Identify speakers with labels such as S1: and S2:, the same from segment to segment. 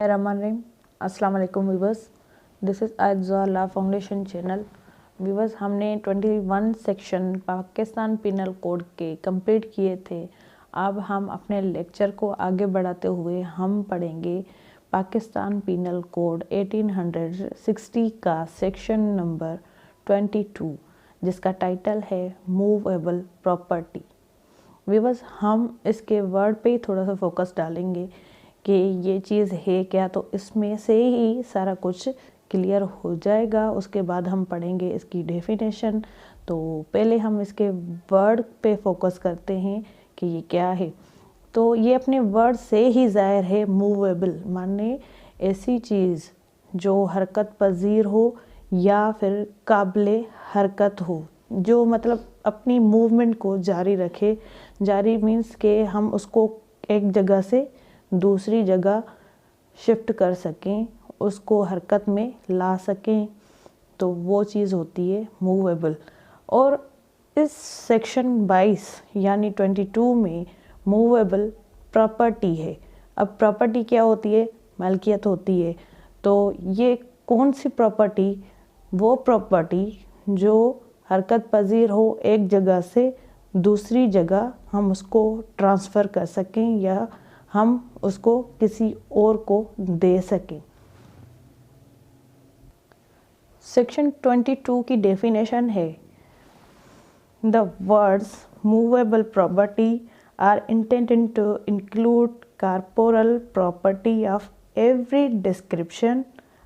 S1: Rahman Rahim. अस्सलाम वालेकुम viewers, this is Aiza law foundation channel. Viewers, हमने 21 सेक्शन पाकिस्तान पिनल कोड के कंप्लीट किए थे। अब हम अपने लेक्चर को आगे बढ़ाते हुए हम पढ़ेंगे पाकिस्तान पिनल कोड 1860 का सेक्शन नंबर 22, जिसका टाइटल है मूवेबल प्रॉपर्टी। व्यूवर्स, हम इसके वर्ड पे ही थोड़ा सा फोकस डालेंगे कि ये चीज़ है क्या, तो इसमें से ही सारा कुछ क्लियर हो जाएगा। उसके बाद हम पढ़ेंगे इसकी डेफिनेशन। तो पहले हम इसके वर्ड पे फोकस करते हैं कि ये क्या है। तो ये अपने वर्ड से ही ज़ाहिर है। मूवेबल माने ऐसी चीज़ जो हरकत पजीर हो या फिर काबिले हरकत हो, जो मतलब अपनी मूवमेंट को जारी रखे। जारी मीन्स के हम उसको एक जगह से दूसरी जगह शिफ्ट कर सकें, उसको हरकत में ला सकें, तो वो चीज़ होती है मूवेबल। और इस सेक्शन 22 यानी 22 में मूवेबल प्रॉपर्टी है। अब प्रॉपर्टी क्या होती है? मालकियत होती है। तो ये कौन सी प्रॉपर्टी? वो प्रॉपर्टी जो हरकत पजीर हो, एक जगह से दूसरी जगह हम उसको ट्रांसफ़र कर सकें या हम उसको किसी और को दे सकें। सेक्शन 22 की डेफिनेशन है, the words movable property are intended to include corporeal property of every description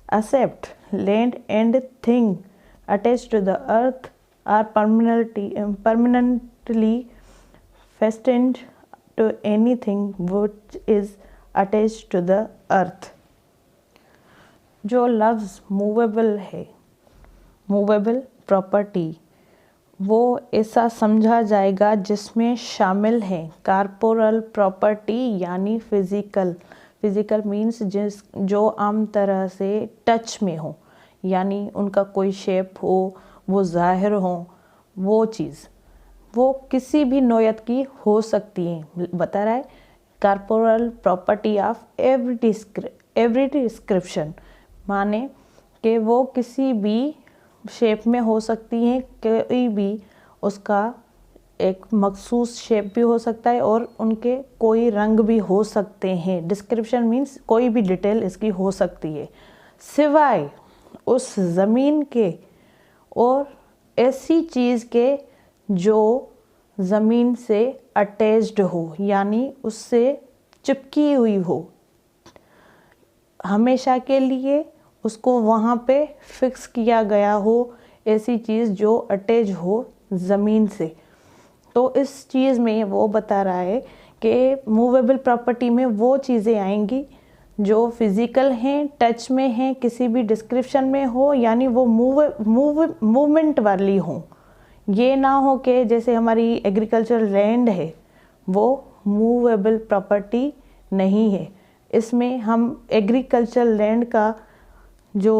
S1: except land and thing attached to the earth are permanently fastened to anything which is attached to the earth। जो लफ्ज़ movable है, movable property, वो ऐसा समझा जाएगा जिसमें शामिल है कॉर्पोरल प्रॉपर्टी यानी फिज़िकल। फिज़िकल मीन्स जो आम तरह से टच में हो, यानी उनका कोई शेप हो, वो ज़ाहिर हो, वो चीज़ वो किसी भी नौयत की हो सकती है। बता रहा है corporal property of every description, माने कि वो किसी भी शेप में हो सकती हैं, कोई भी उसका एक मखसूस शेप भी हो सकता है और उनके कोई रंग भी हो सकते हैं। डिस्क्रिप्शन मीन्स कोई भी डिटेल इसकी हो सकती है, सिवाय उस ज़मीन के और ऐसी चीज़ के जो ज़मीन से अटैच्ड हो, यानी उससे चिपकी हुई हो, हमेशा के लिए उसको वहाँ पे फिक्स किया गया हो, ऐसी चीज़ जो अटैच हो ज़मीन से। तो इस चीज़ में वो बता रहा है कि मूवेबल प्रॉपर्टी में वो चीज़ें आएंगी जो फिज़िकल हैं, टच में हैं, किसी भी डिस्क्रिप्शन में हो, यानी वो मूवमेंट वाली हो। ये ना हो कि जैसे हमारी एग्रीकल्चर लैंड है, वो मूवेबल प्रॉपर्टी नहीं है। इसमें हम एग्रीकल्चर लैंड का जो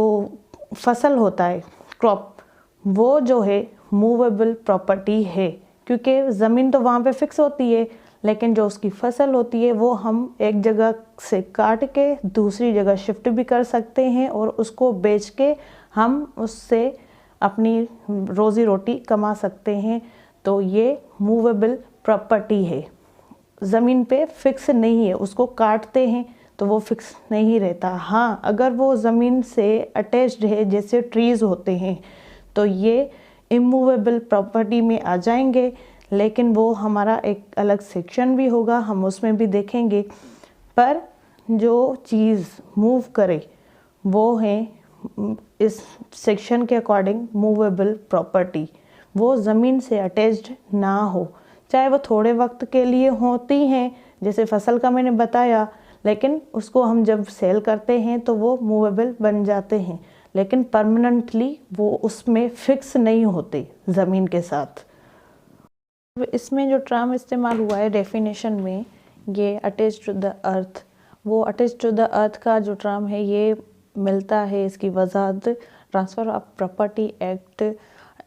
S1: फसल होता है, क्रॉप, वो जो है मूवेबल प्रॉपर्टी है, क्योंकि ज़मीन तो वहाँ पे फिक्स होती है, लेकिन जो उसकी फसल होती है वो हम एक जगह से काट के दूसरी जगह शिफ्ट भी कर सकते हैं और उसको बेच के हम उससे अपनी रोज़ी रोटी कमा सकते हैं। तो ये मूवेबल प्रॉपर्टी है, ज़मीन पे फिक्स नहीं है। उसको काटते हैं तो वो फिक्स नहीं रहता। हाँ, अगर वो ज़मीन से अटैच्ड है, जैसे ट्रीज़ होते हैं, तो ये इमूवेबल प्रॉपर्टी में आ जाएंगे, लेकिन वो हमारा एक अलग सेक्शन भी होगा, हम उसमें भी देखेंगे। पर जो चीज़ मूव करे वो है इस सेक्शन के अकॉर्डिंग मूवेबल प्रॉपर्टी। वो ज़मीन से अटैच्ड ना हो, चाहे वो थोड़े वक्त के लिए होती हैं, जैसे फसल का मैंने बताया, लेकिन उसको हम जब सेल करते हैं तो वो मूवेबल बन जाते हैं, लेकिन परमानेंटली वो उसमें फिक्स नहीं होते ज़मीन के साथ। इसमें जो टर्म इस्तेमाल हुआ है डेफिनेशन में, ये अटैच टू द अर्थ, वो अटैच टू द अर्थ का जो टर्म है ये मिलता है, इसकी वजाहत ट्रांसफ़र ऑफ प्रॉपर्टी एक्ट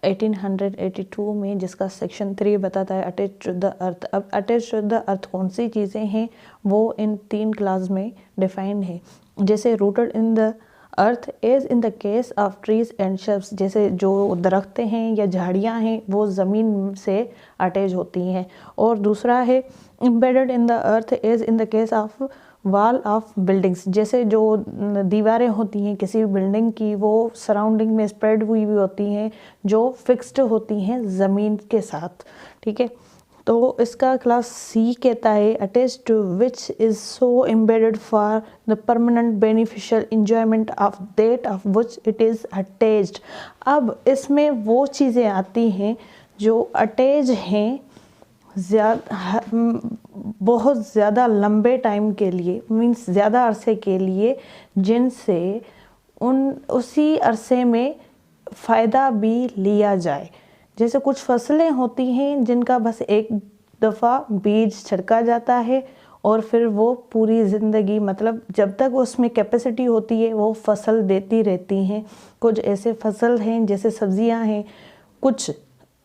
S1: 1882 में, जिसका सेक्शन 3 बताता है अटैच टू द अर्थ। अब अटैच टू द अर्थ कौन सी चीज़ें हैं, वो इन 3 क्लास में डिफाइन है। जैसे rooted in the earth as in the case of trees and shrubs, जैसे जो दरख्तें हैं या झाड़ियाँ हैं वो ज़मीन से अटैच होती हैं। और दूसरा है embedded in the earth as in the case of wall of buildings, जैसे जो दीवारें होती हैं किसी बिल्डिंग की वो सराउंडिंग में स्प्रेड हुई हुई होती हैं जो फिक्स्ड होती हैं ज़मीन के साथ। ठीक है, तो इसका क्लास सी कहता है attach to which is so embedded for the permanent beneficial enjoyment of that of which it is attached. अब इसमें वो चीज़ें आती हैं जो अटैच हैं बहुत ज़्यादा लंबे टाइम के लिए, मीन्स ज़्यादा अरसे के लिए, जिनसे उसी अरसे में फ़ायदा भी लिया जाए। जैसे कुछ फसलें होती हैं जिनका बस एक दफ़ा बीज छिड़का जाता है और फिर वो पूरी ज़िंदगी, मतलब जब तक उसमें कैपेसिटी होती है वो फसल देती रहती हैं। कुछ ऐसे फसल हैं जैसे सब्जियां हैं, कुछ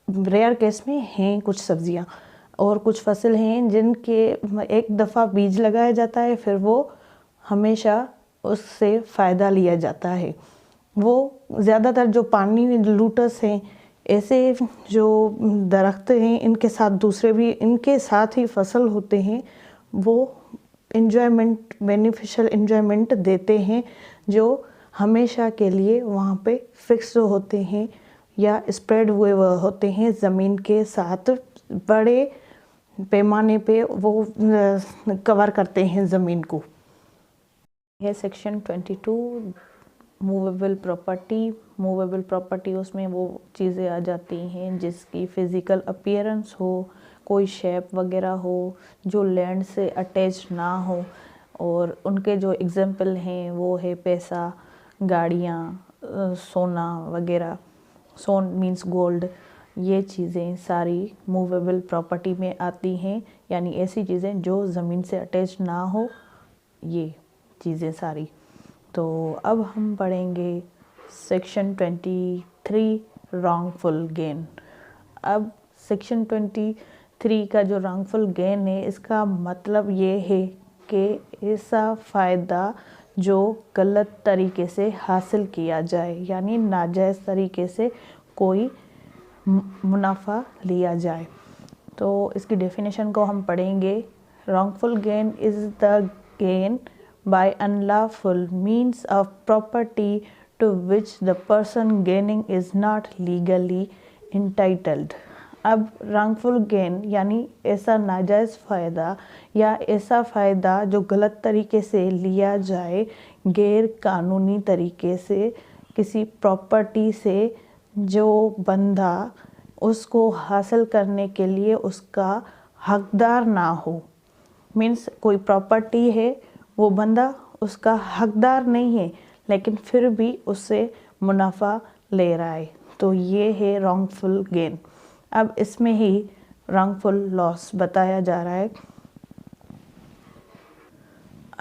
S1: रेयर केस में हैं कुछ सब्जियां, और कुछ फसल हैं जिनके एक दफ़ा बीज लगाया जाता है फिर वो हमेशा उससे फ़ायदा लिया जाता है। वो ज़्यादातर जो पानी लूटस हैं, ऐसे जो दरख्त हैं, इनके साथ दूसरे भी इनके साथ ही फसल होते हैं, वो इन्जॉयमेंट, बेनिफिशियल इन्जॉयमेंट देते हैं जो हमेशा के लिए वहाँ पे फिक्स होते हैं या स्प्रेड हुए होते हैं ज़मीन के साथ, बड़े पैमाने पे वो कवर करते हैं ज़मीन को। यह section 22 movable property. Movable property उसमें वो चीज़ें आ जाती हैं जिसकी फ़िज़िकल अपीयरेंस हो, कोई शेप वगैरह हो, जो लैंड से अटैच ना हो, और उनके जो एग्जाम्पल हैं वो है पैसा, गाड़ियाँ, सोना वगैरह। सोन मीन्स गोल्ड। ये चीज़ें सारी मूवेबल प्रॉपर्टी में आती हैं, यानी ऐसी चीज़ें जो ज़मीन से अटैच ना हो, ये चीज़ें सारी। तो अब हम पढ़ेंगे सेक्शन 23 रॉन्गफुल गेन। अब सेक्शन 23 का जो रॉन्गफुल गेन है, इसका मतलब ये है कि ऐसा फ़ायदा जो गलत तरीके से हासिल किया जाए, यानी नाजायज़ तरीके से कोई मुनाफा लिया जाए। तो इसकी डेफिनेशन को हम पढ़ेंगे। Wrongful gain is the gain by unlawful means of property to which the person gaining is not legally entitled। अब wrongful gain यानी ऐसा नाजायज़ फ़ायदा या ऐसा फ़ायदा जो गलत तरीके से लिया जाए, गैर कानूनी तरीके से किसी प्रॉपर्टी से, जो बंदा उसको हासिल करने के लिए उसका हकदार ना हो। मीन्स कोई प्रॉपर्टी है, वो बंदा उसका हकदार नहीं है लेकिन फिर भी उससे मुनाफा ले रहा है, तो ये है रॉन्गफुल गेन। अब इसमें ही रॉन्गफुल लॉस बताया जा रहा है।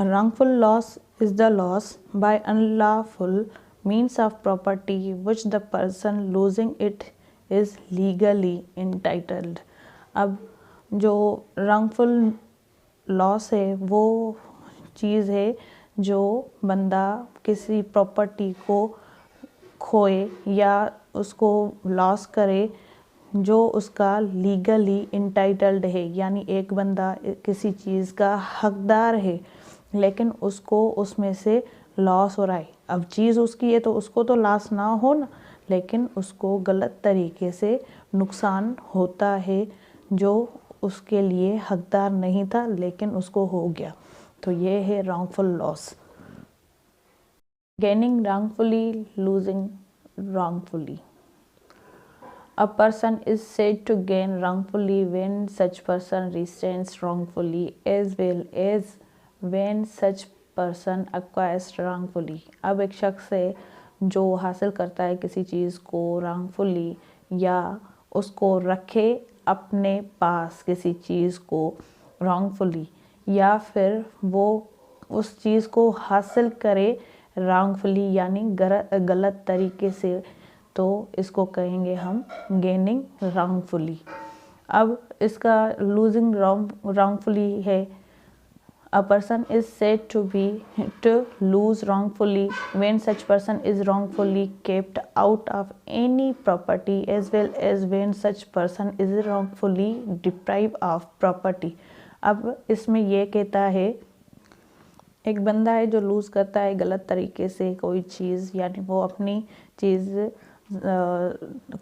S1: Wrongful loss is the loss by unlawful means of property which the person losing it is legally entitled. अब जो रॉन्गफुल लॉस है वो चीज़ है जो बंदा किसी प्रॉपर्टी को खोए या उसको लॉस करे जो उसका लीगली इंटाइटल्ड है, यानी एक बंदा किसी चीज़ का हकदार है लेकिन उसको उसमें से लॉस हो रहा है। अब चीज़ उसकी है तो उसको तो लॉस ना हो ना, लेकिन उसको गलत तरीके से नुकसान होता है जो उसके लिए हकदार नहीं था लेकिन उसको हो गया, तो ये है wrongful loss। Gaining wrongfully, losing wrongfully। A person is said to gain wrongfully when such person retains wrongfully as well as when such person acquires wrongfully। अब एक शख्स है जो हासिल करता है किसी चीज़ को wrongfully, या उसको रखे अपने पास किसी चीज़ को wrongfully, या फिर वो उस चीज़ को हासिल करे wrongfully यानी गलत तरीके से, तो इसको कहेंगे हम गेनिंग wrongfully। अब इसका लूजिंग wrongfully है। A person is said to lose wrongfully when such person is wrongfully kept out of any property, as well as when such person is wrongfully deprived of property. अब इसमें ये कहता है, एक बंदा है जो लूज़ करता है गलत तरीके से कोई चीज़, यानी वो अपनी चीज़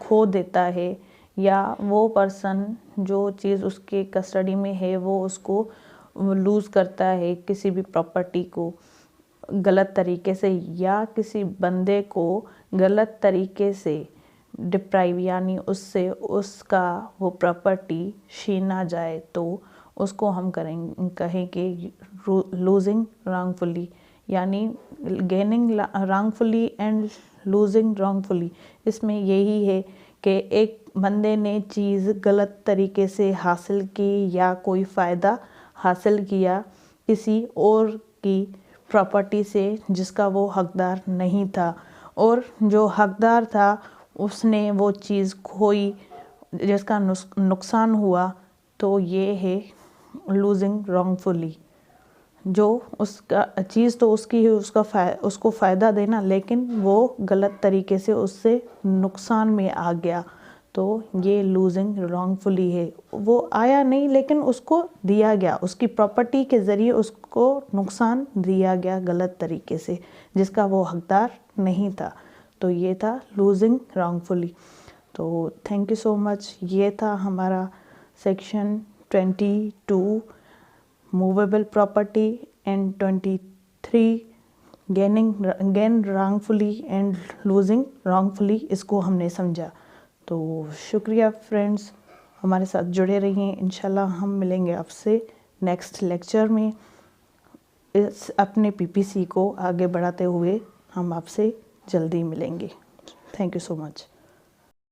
S1: खो देता है, या वो पर्सन जो चीज़ उसके कस्टडी में है वो उसको लूज़ करता है किसी भी प्रॉपर्टी को गलत तरीके से, या किसी बंदे को गलत तरीके से डिप्राइव यानी उससे उसका वो प्रॉपर्टी छीना जाए, तो उसको हम कहेंगे लूजिंग रॉन्गफुली, यानी gaining wrongfully and losing wrongfully. इसमें यही है कि एक बंदे ने चीज़ गलत तरीके से हासिल की या कोई फ़ायदा हासिल किया किसी और की प्रॉपर्टी से जिसका वो हकदार नहीं था, और जो हकदार था उसने वो चीज़ खोई जिसका नुकसान हुआ, तो ये है लूजिंग रॉन्गफुली। जो उसका चीज़ तो उसकी है, उसको फ़ायदा देना, लेकिन वो गलत तरीके से उससे नुकसान में आ गया, तो ये लूजिंग रॉन्गफुली है। वो आया नहीं लेकिन उसको दिया गया, उसकी प्रॉपर्टी के ज़रिए उसको नुकसान दिया गया गलत तरीके से जिसका वो हकदार नहीं था, तो ये था लूजिंग रॉन्गफुली। तो थैंक यू सो मच। ये था हमारा section 22 movable property and 23 gain wrongfully and losing wrongfully, इसको हमने समझा। तो शुक्रिया फ्रेंड्स, हमारे साथ जुड़े रहिए। इंशाल्लाह हम मिलेंगे आपसे नेक्स्ट लेक्चर में। इस अपने पीपीसी को आगे बढ़ाते हुए हम आपसे जल्दी मिलेंगे। Thank you so much.